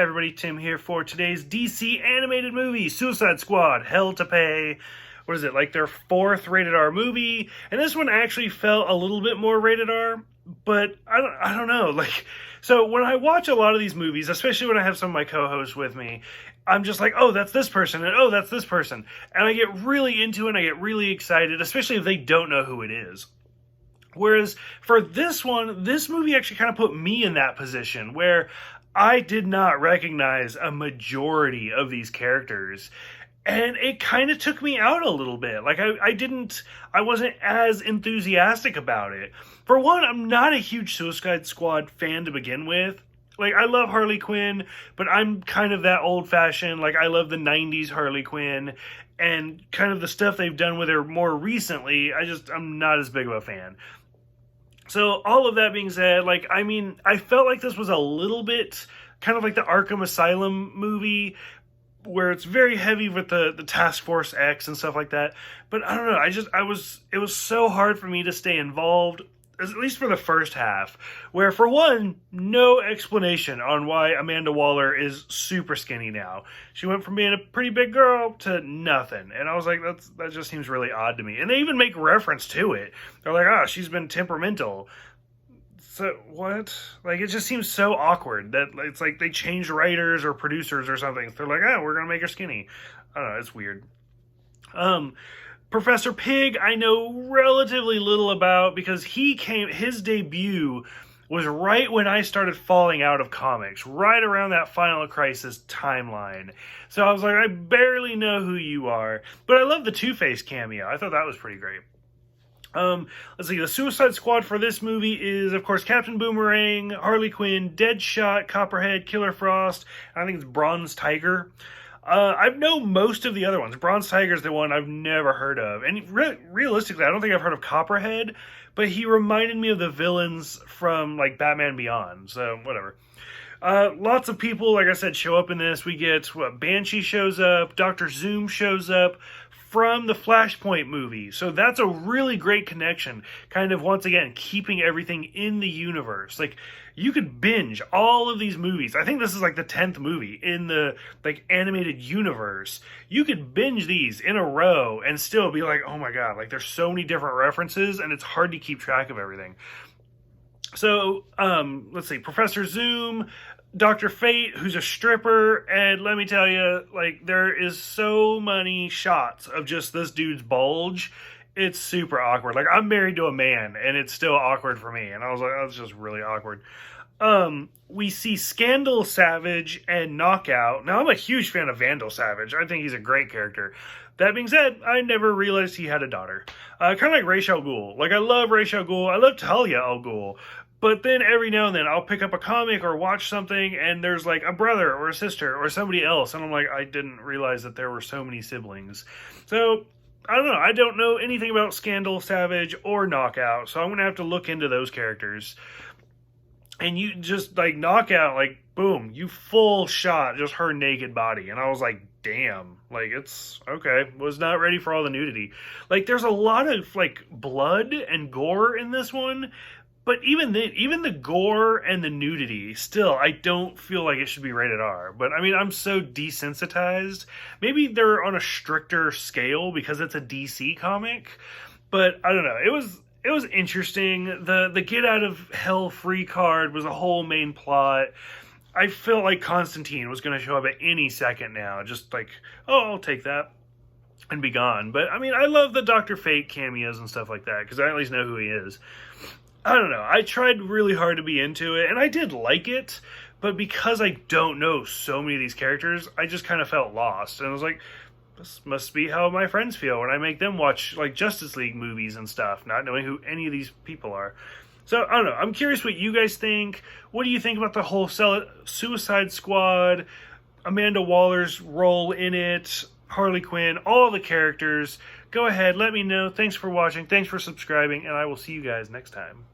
Everybody, Tim here for today's DC animated movie, Suicide Squad, Hell to Pay. What is it, like their fourth rated R movie? And this one actually felt a little bit more rated R, but I don't know. So when I watch a lot of these movies, especially when I have some of my co-hosts with me, I'm just like, oh, that's this person, and oh, that's this person. And I get really into it, and I get really excited, especially if they don't know who it is. Whereas for this one, this movie actually kind of put me in that position where I did not recognize a majority of these characters. And it kind of took me out a little bit. I wasn't as enthusiastic about it. For one, I'm not a huge Suicide Squad fan to begin with. I love Harley Quinn, but I'm kind of that old fashioned. I love the 90s Harley Quinn and kind of the stuff they've done with her more recently. I'm not as big of a fan. So all of that being said, I felt like this was a little bit kind of like the Arkham Asylum movie, where it's very heavy with the Task Force X and stuff like that. But I don't know, it was so hard for me to stay involved, at least for the first half, where for one, no explanation on why Amanda Waller is super skinny now. She went from being a pretty big girl to nothing. And I was like, that just seems really odd to me. And they even make reference to it. They're like, she's been temperamental. So what? It just seems so awkward that it's like they changed writers or producers or something. They're like, we're going to make her skinny. I don't know, it's weird. Professor Pig, I know relatively little about because his debut was right when I started falling out of comics, right around that Final Crisis timeline. So I was like, I barely know who you are, but I love the Two-Face cameo. I thought that was pretty great. Let's see, the Suicide Squad for this movie is, of course, Captain Boomerang, Harley Quinn, Deadshot, Copperhead, Killer Frost, I think it's Bronze Tiger. I know most of the other ones. Bronze Tiger is the one I've never heard of. And realistically, I don't think I've heard of Copperhead, but he reminded me of the villains from, Batman Beyond. So, whatever. Lots of people, like I said, show up in this. We get, Banshee shows up, Dr. Zoom shows up from the Flashpoint movie. So that's a really great connection. Kind of, once again, keeping everything in the universe. You could binge all of these movies. I think this is the 10th movie in the animated universe. You could binge these in a row and still be like, oh my god, there's so many different references and it's hard to keep track of everything. So, let's see, Professor Zoom, Dr. Fate, who's a stripper, and let me tell you, there is so many shots of just this dude's bulge. It's super awkward. I'm married to a man, and it's still awkward for me. And I was like, that's just really awkward. We see Scandal Savage and Knockout. Now, I'm a huge fan of Vandal Savage. I think he's a great character. That being said, I never realized he had a daughter. Kind of like Ra's al Ghul. I love Ra's al Ghul. I love Talia al Ghul. But then every now and then I'll pick up a comic or watch something and there's a brother or a sister or somebody else. And I'm like, I didn't realize that there were so many siblings. So, I don't know. I don't know anything about Scandal Savage or Knockout. So I'm going to have to look into those characters. And you just, Knockout, boom, you full shot just her naked body. And I was like, damn. It's, okay. Was not ready for all the nudity. There's a lot of, blood and gore in this one. But even the gore and the nudity, still, I don't feel like it should be rated R. But, I'm so desensitized. Maybe they're on a stricter scale because it's a DC comic. But, I don't know. It was interesting. The Get Out of Hell free card was a whole main plot. I felt like Constantine was going to show up at any second now. Just I'll take that and be gone. But, I love the Dr. Fate cameos and stuff like that because I at least know who he is. I don't know. I tried really hard to be into it, and I did like it, but because I don't know so many of these characters, I just kind of felt lost. And I was like, this must be how my friends feel when I make them watch, Justice League movies and stuff, not knowing who any of these people are. So, I don't know. I'm curious what you guys think. What do you think about the whole Suicide Squad, Amanda Waller's role in it, Harley Quinn, all the characters? Go ahead, let me know. Thanks for watching. Thanks for subscribing, and I will see you guys next time.